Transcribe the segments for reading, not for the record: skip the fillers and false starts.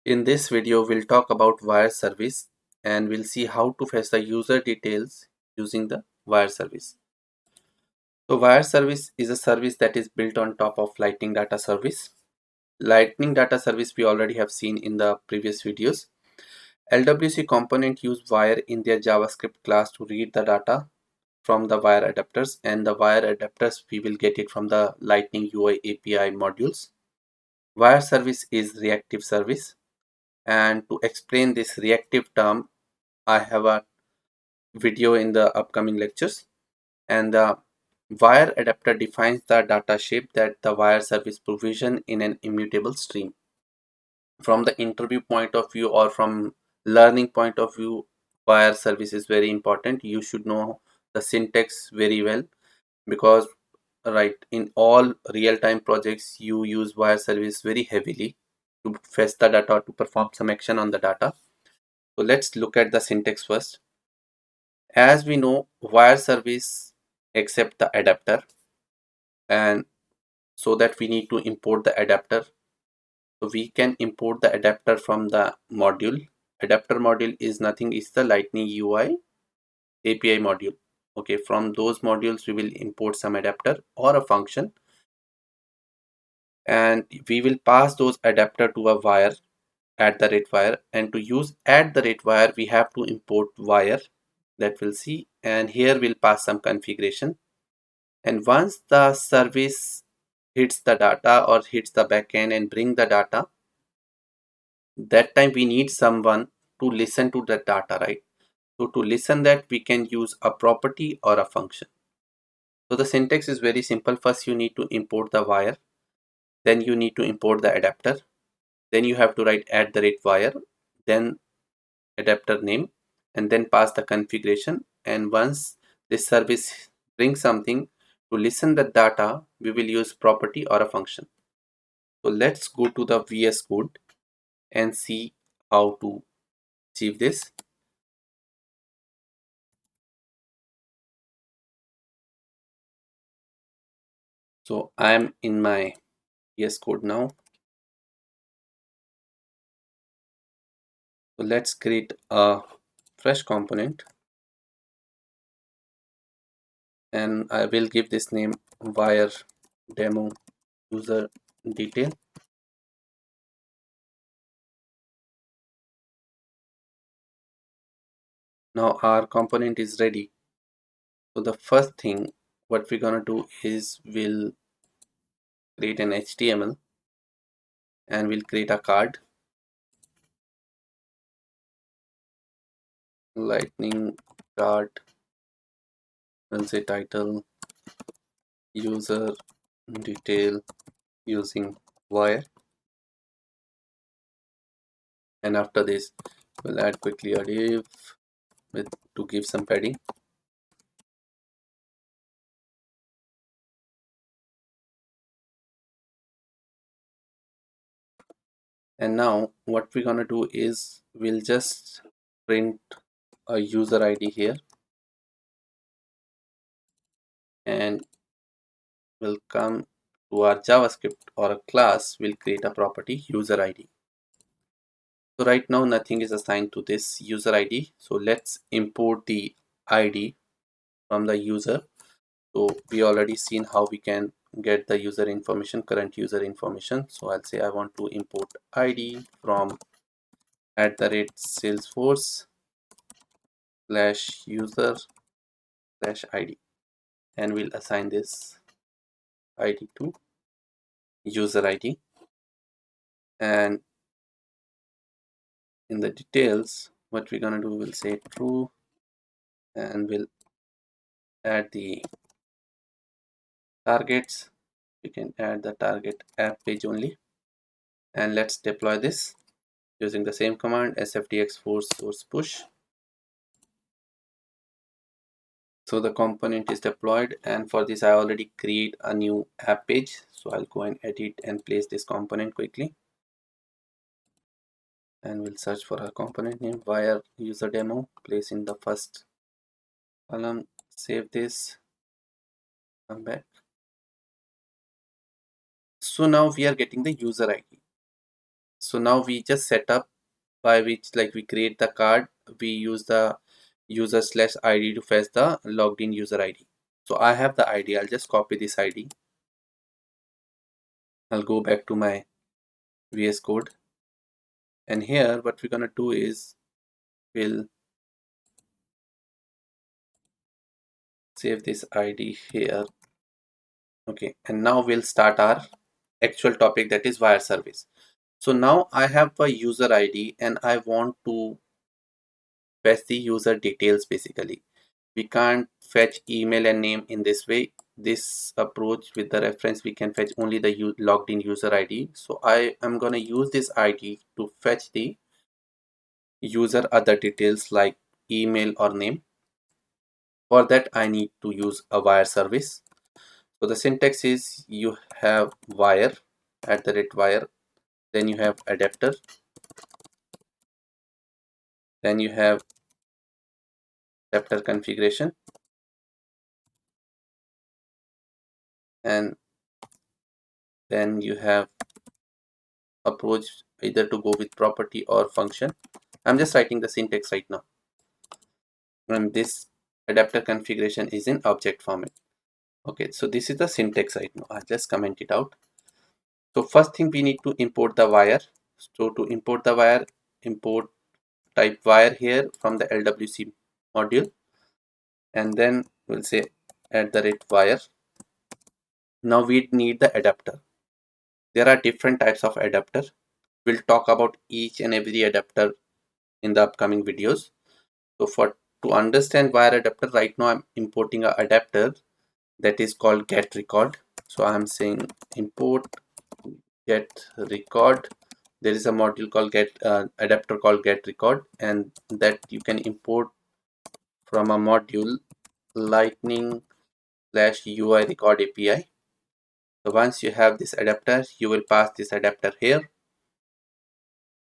In this video, we'll talk about wire service and we'll see how to fetch the user details using the wire service. So wire service is a service that is built on top of Lightning Data Service. Lightning Data Service we already have seen in the previous videos. LWC component use wire in their JavaScript class to read the data from the wire adapters, and the wire adapters we will get it from the Lightning UI API modules. Wire service is reactive service. And to explain this reactive term, I have a video in the upcoming lectures. And the wire adapter defines the data shape that the wire service provision in an immutable stream. From the interview point of view or from learning point of view, wire service is very important. You should know the syntax very well, because right in all real-time projects you use wire service very heavily to fetch the data, to perform some action on the data. So let's look at the syntax first. As we know, wire service accept the adapter, and so that we need to import the adapter. So we can import the adapter from the module. Adapter module is nothing, is the Lightning UI API module. Okay, from those modules we will import some adapter or a function, and we will pass those adapter to a wire @wire, and to use @wire we have to import wire, that we'll see, and here we'll pass some configuration. And once the service hits the data or hits the backend and bring the data, that time we need someone to listen to the data, right? So to listen that, we can use a property or a function. So the syntax is very simple. First you need to import the wire, then you need to import the adapter, then you have to write @wire, then adapter name, and then pass the configuration. And once this service brings something to listen the data, we will use property or a function. So let's go to the VS Code and see how to achieve this. So I am in my VS Code now. So let's create a fresh component, and I will give this name wire demo user detail. Now our component is ready. So the first thing what we're gonna do is we'll create an HTML and we'll create a card. Lightning card, we'll say title user detail using wire, and after this we'll add quickly a div with to give some padding. And now what we're gonna do is we'll just print a user ID here, and we'll come to our JavaScript or a class, we'll create a property user ID. So right now nothing is assigned to this user ID. So let's import the ID from the user. So we already seen how we can get the user information, current user information. So I'll say I want to import ID from @salesforce /user/ID, and we'll assign this ID to user ID. And in the details, what we're gonna do, we'll say true, and we'll add the targets. We can add the target app page only, and let's deploy this using the same command sfdx force source push. So the component is deployed, and for this I already create a new app page. So I'll go and edit and place this component quickly, and we'll search for our component name wire user demo, place in the first column, save this, come back. So now we are getting the user ID. So now we just set up by which like we create the card, we use the user slash id to fetch the logged in user id. So I have the id, I'll just copy this id. I'll go back to my VS Code, and here what we're gonna do is we'll save this id here. Okay, and now we'll start our actual topic, that is wire service. So now I have a user id and I want to fetch the user details. Basically we can't fetch email and name in this way. This approach with the reference, we can fetch only the logged in user id. So I am going to use this id to fetch the user other details like email or name. For that I need to use a wire service. So the syntax is you have wire @wire, then you have adapter, then you have adapter configuration, and then you have approach either to go with property or function. I'm just writing the syntax right now, and this adapter configuration is in object format. Okay, so this is the syntax right now. I'll just comment it out. So first thing, we need to import the wire. So to import the wire, import type wire here from the LWC module, and then we'll say @wire. Now we need the adapter. There are different types of adapter. We'll talk about each and every adapter in the upcoming videos. So for to understand wire adapter, right now I'm importing a adapter that is called get record. So I'm saying import get record. There is a module called get adapter called get record, and that you can import from a module lightning slash UI record API. So once you have this adapter, you will pass this adapter here.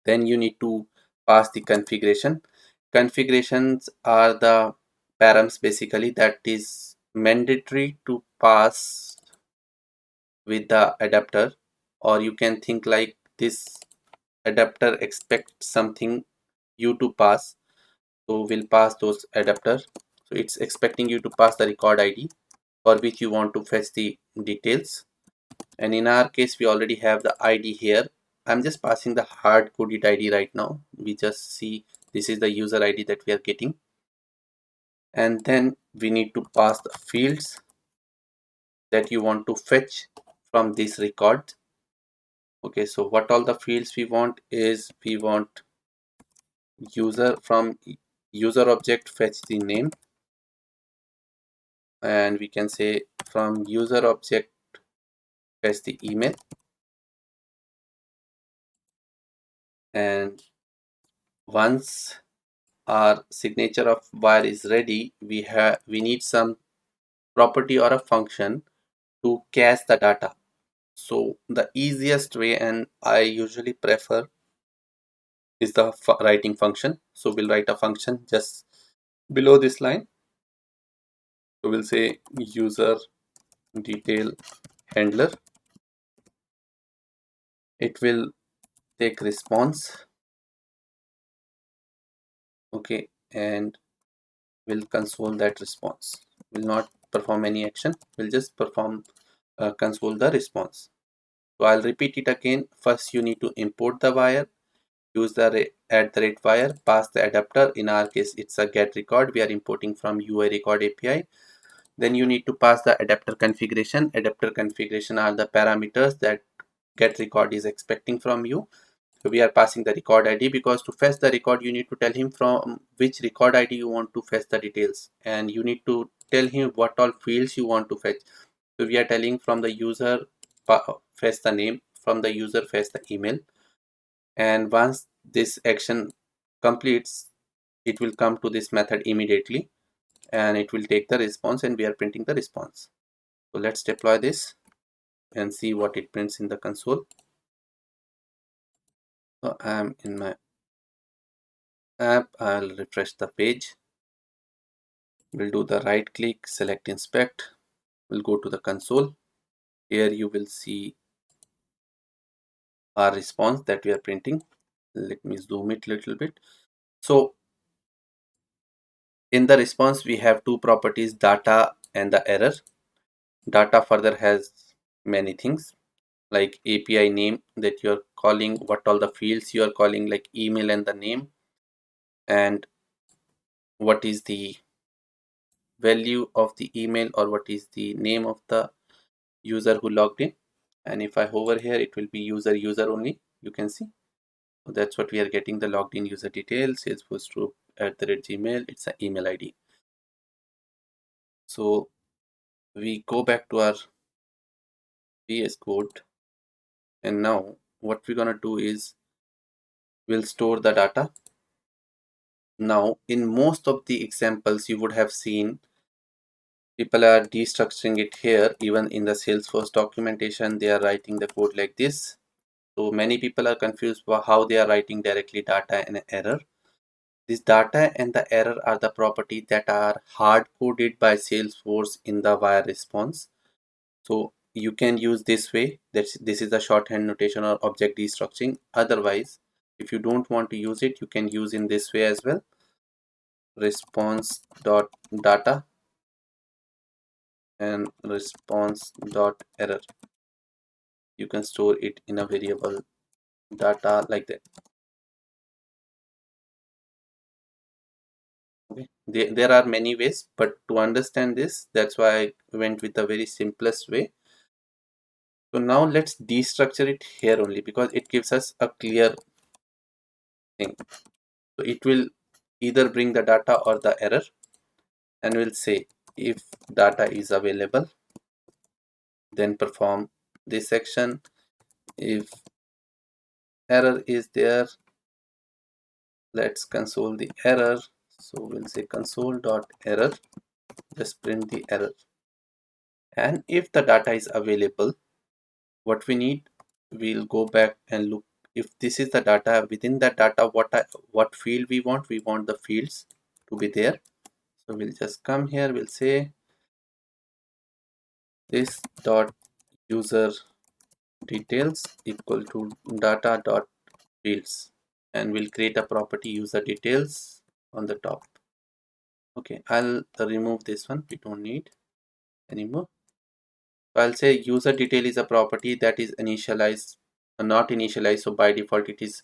Then you need to pass the configuration. Configurations are the params basically that is mandatory to pass with the adapter, or you can think like this adapter expects something you to pass, so we'll pass those adapter. So it's expecting you to pass the record id for which you want to fetch the details, and in our case we already have the id here. I'm just passing the hard coded id right now. We just see this is the user id that we are getting, and then we need to pass the fields that you want to fetch from this record. Okay, so what all the fields we want is we want user, from user object fetch the name, and we can say from user object fetch the email, and once our signature of wire is ready, we need some property or a function to cache the data. So the easiest way, and I usually prefer, is the writing function. So we'll write a function just below this line. So we'll say user detail handler. It will take response, okay, and will console that response. Will not perform any action, will just perform console the response. So I'll repeat it again. First you need to import the wire, use the @wire, pass the adapter. In our case it's a get record, we are importing from UI record API. Then you need to pass the adapter configuration. Adapter configuration are the parameters that get record is expecting from you. So we are passing the record id, because to fetch the record you need to tell him from which record id you want to fetch the details, and you need to tell him what all fields you want to fetch. So we are telling from the user fetch the name, from the user fetch the email, and once this action completes it will come to this method immediately, and it will take the response, and we are printing the response. So let's deploy this and see what it prints in the console. So I'm in my app, I'll refresh the page. We'll do the right click, select inspect. We'll go to the console. Here you will see our response that we are printing. Let me zoom it a little bit. So in the response, we have two properties, data and the error. Data further has many things like API name that you're calling, what all the fields you are calling, like email and the name, and what is the value of the email or what is the name of the user who logged in. And if I hover here, it will be user only, you can see. So that's what we are getting, the logged in user details, Salesforce group @gmail, it's an email ID. So we go back to our VS Code, and now what we're gonna do is we'll store the data. Now in most of the examples you would have seen people are destructuring it here. Even in the Salesforce documentation they are writing the code like this. So many people are confused about how they are writing directly data and error. This data and the error are the property that are hard coded by Salesforce in the wire response. So you can use this way. This is the shorthand notation or object destructuring. Otherwise, if you don't want to use it, you can use in this way as well. Response dot data and response dot error. You can store it in a variable data like that. Okay. There are many ways, but to understand this, that's why I went with the very simplest way. So now let's destructure it here only because it gives us a clear thing. So it will either bring the data or the error, and we'll say if data is available, then perform this section. If error is there, let's console the error. So we'll say console dot error, just print the error. And if the data is available, what we need, we'll go back and look if this is the data. Within that data, what field we want the fields to be there. So we'll just come here, we'll say this dot user details equal to data dot fields, and we'll create a property user details on the top. Okay, I'll remove this one, we don't need anymore. So I'll say user detail is a property that is initialized, not initialized, so by default it is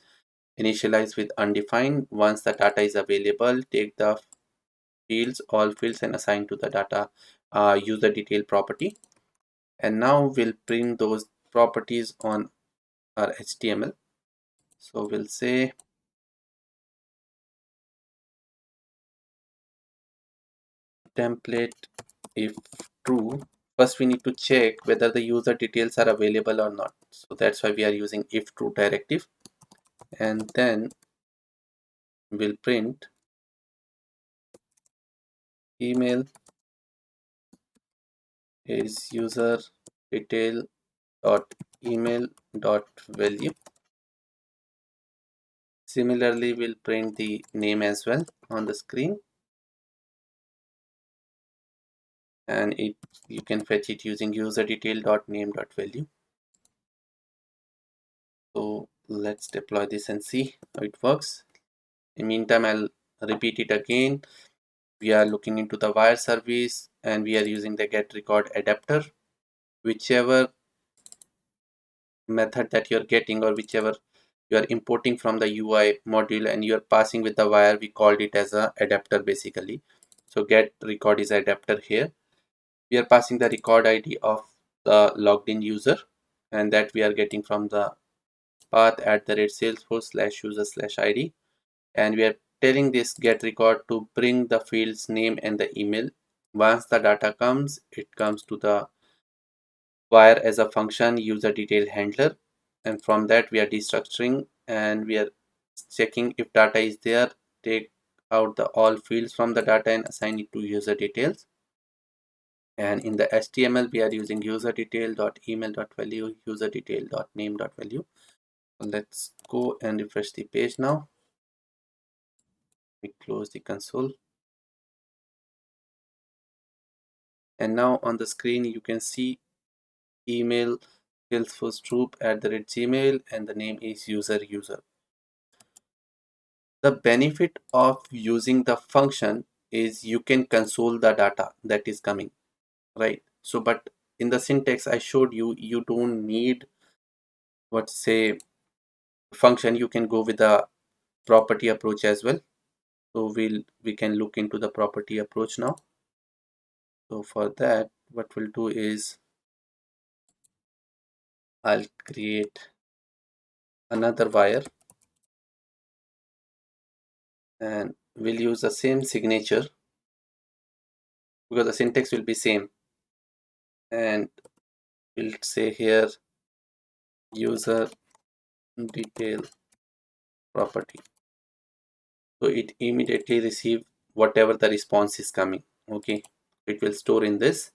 initialize with undefined. Once the data is available, take the fields, all fields, and assign to the data user detail property. And now we'll print those properties on our HTML. So we'll say template if true. First we need to check whether the user details are available or not. So that's why we are using if true directive. And then we'll print email is user detail dot email dot value. Similarly, we'll print the name as well on the screen, and you can fetch it using user detail dot name dot value. So let's deploy this and see how it works. In the meantime, I'll repeat it again. We are looking into the wire service and we are using the get record adapter. Whichever method that you're getting or whichever you are importing from the UI module and you're passing with the wire, we called it as a adapter basically. So get record is adapter here. We are passing the record ID of the logged in user, and that we are getting from the path @salesforce/user/id, and we are telling this get record to bring the fields name and the email. Once the data comes, it comes to the wire as a function user detail handler, and from that we are destructuring and we are checking if data is there, take out the all fields from the data and assign it to user details. And in the HTML we are using user detail dot email dot value, user detail dot name dot value. So let's go and refresh the page now. We close the console, and now on the screen you can see email Salesforce troop @gmail, and the name is user. The benefit of using the function is you can console the data that is coming, right? So, but in the syntax I showed you, you don't need what say function. You can go with the property approach as well. So we can look into the property approach now. So for that, what we'll do is I'll create another wire and we'll use the same signature because the syntax will be same, and we'll say here user detail property. So it immediately receive whatever the response is coming. Okay, it will store in this,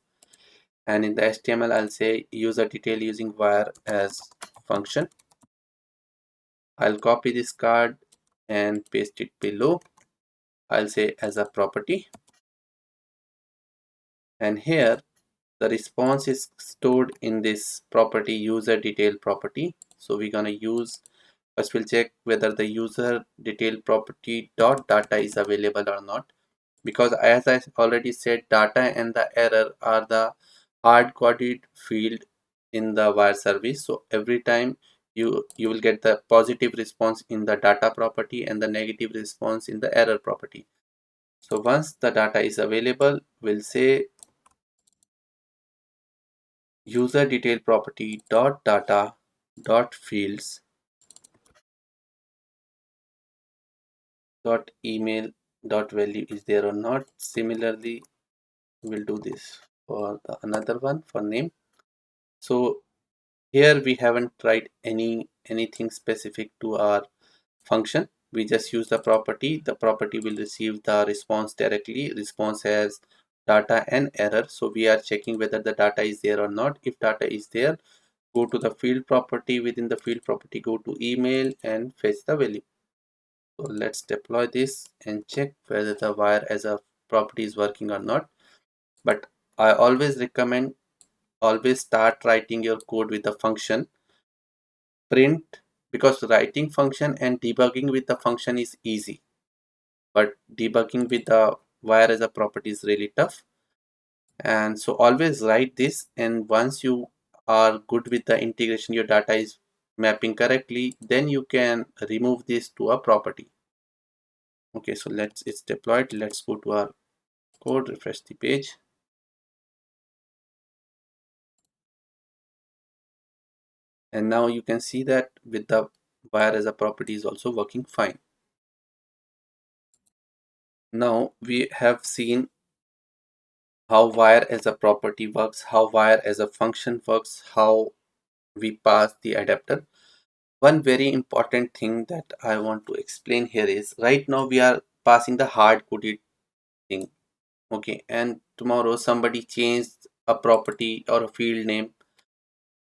and in the HTML I'll say user detail using wire as function. I'll copy this card and paste it below. I'll say as a property, and here the response is stored in this property user detail property. So we're gonna use, first we'll check whether the user detail property dot data is available or not, because as I already said, data and the error are the hard coded field in the wire service. So every time you will get the positive response in the data property and the negative response in the error property. So once the data is available, we'll say user detail property dot data dot fields dot email dot value is there or not. Similarly, we'll do this for the another one for name. So here we haven't tried anything specific to our function. We just use the property. The property will receive the response directly. Response has data and error. So we are checking whether the data is there or not. If data is there, go to the field property. Within the field property, go to email and fetch the value. So let's deploy this and check whether the wire as a property is working or not. But I always recommend always start writing your code with the function print, because writing function and debugging with the function is easy, but debugging with the wire as a property is really tough. And so always write this, and once you are good with the integration, your data is mapping correctly, then you can remove this to a property. Okay, so it's deployed. Let's go to our code, refresh the page. And now you can see that with the wire as a property is also working fine. Now we have seen how wire as a property works, how wire as a function works, how we pass the adapter. One very important thing that I want to explain here is right now we are passing the hard coded thing. Okay, and tomorrow somebody changed a property or a field name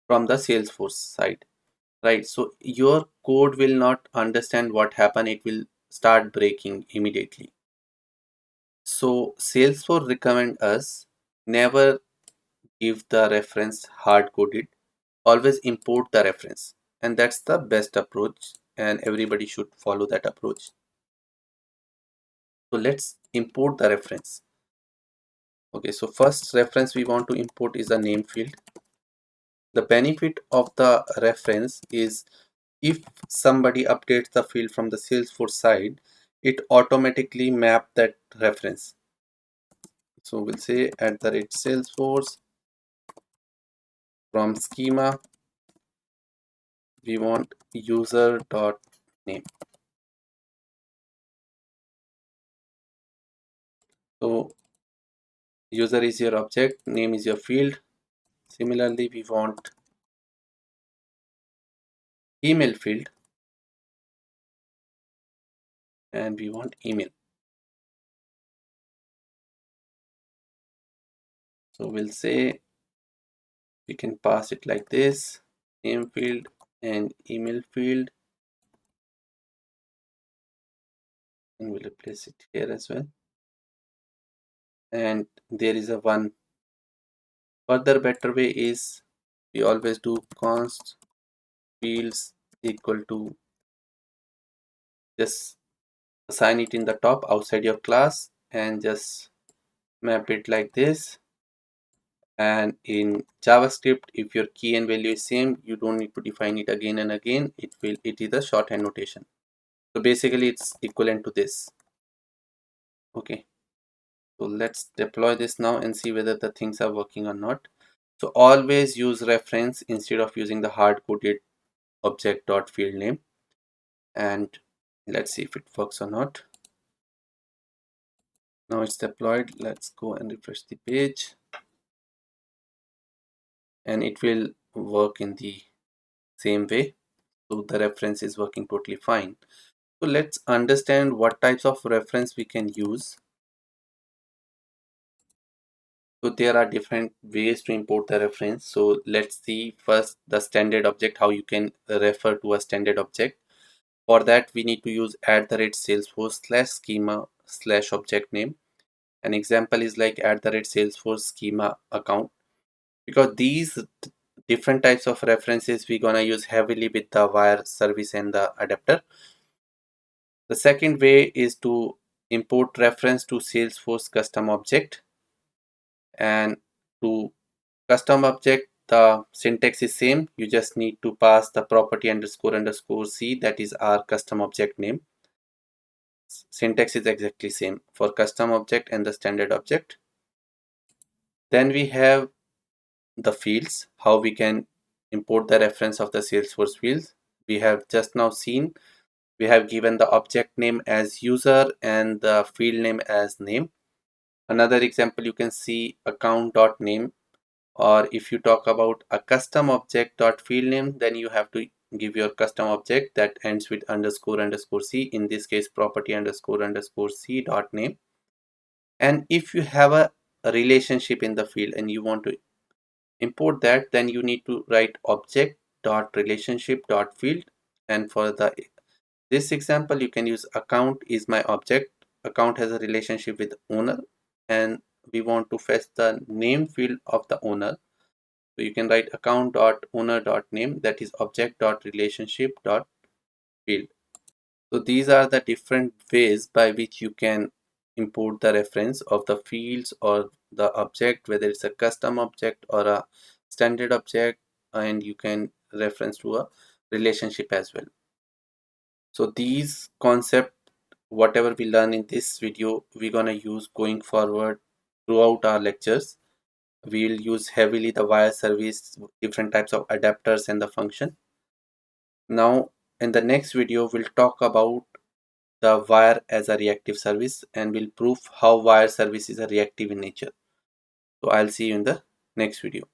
from the Salesforce side, right? So your code will not understand what happened, it will start breaking immediately. So Salesforce recommend us never give the reference hard coded, always import the reference, and that's the best approach and everybody should follow that approach. So let's import the reference. Okay, so first reference we want to import is the name field. The benefit of the reference is if somebody updates the field from the Salesforce side, it automatically map that reference. So we'll say @Salesforce from schema we want user dot name. So user is your object, name is your field. Similarly, we want email field and we want email. So we'll say we can pass it like this, name field and email field, and we'll replace it here as well. And there is a one further better way is we always do const fields equal to, just assign it in the top outside your class and just map it like this. And in JavaScript, if your key and value is same, you don't need to define it again and again. It is a shorthand notation. So basically it's equivalent to this. Okay, so let's deploy this now and see whether the things are working or not. So always use reference instead of using the hard-coded object.field name. And let's see if it works or not. Now it's deployed. Let's go and refresh the page. And it will work in the same way. So the reference is working totally fine. So let's understand what types of reference we can use. So there are different ways to import the reference. So let's see first the standard object, how you can refer to a standard object. For that, we need to use @salesforce/schema/object name. An example is like @salesforce schema account, because these different types of references we're gonna use heavily with the wire service and the adapter. The second way is to import reference to Salesforce custom object, and to custom object the syntax is same. You just need to pass the property __ c, that is our custom object name. Syntax is exactly same for custom object and the standard object. Then we have the fields, how we can import the reference of the Salesforce fields. We have just now seen we have given the object name as user and the field name as name. Another example, you can see account.name, or if you talk about a custom object.field name, then you have to give your custom object that ends with __ c, in this case property __ c dot name. And if you have a relationship in the field and you want to import that, then you need to write object.relationship.field. And for this example, you can use account is my object. Account has a relationship with owner, and we want to fetch the name field of the owner. So you can write account.owner.name, that is object.relationship.field. So these are the different ways by which you can import the reference of the fields or the object, whether it's a custom object or a standard object, and you can reference to a relationship as well. So these concepts, whatever we learn in this video, we're gonna use going forward throughout our lectures. We'll use heavily the wire service, different types of adapters and the function. Now in the next video, we'll talk about the wire as a reactive service, and we'll prove how wire service is a reactive in nature. So I'll see you in the next video.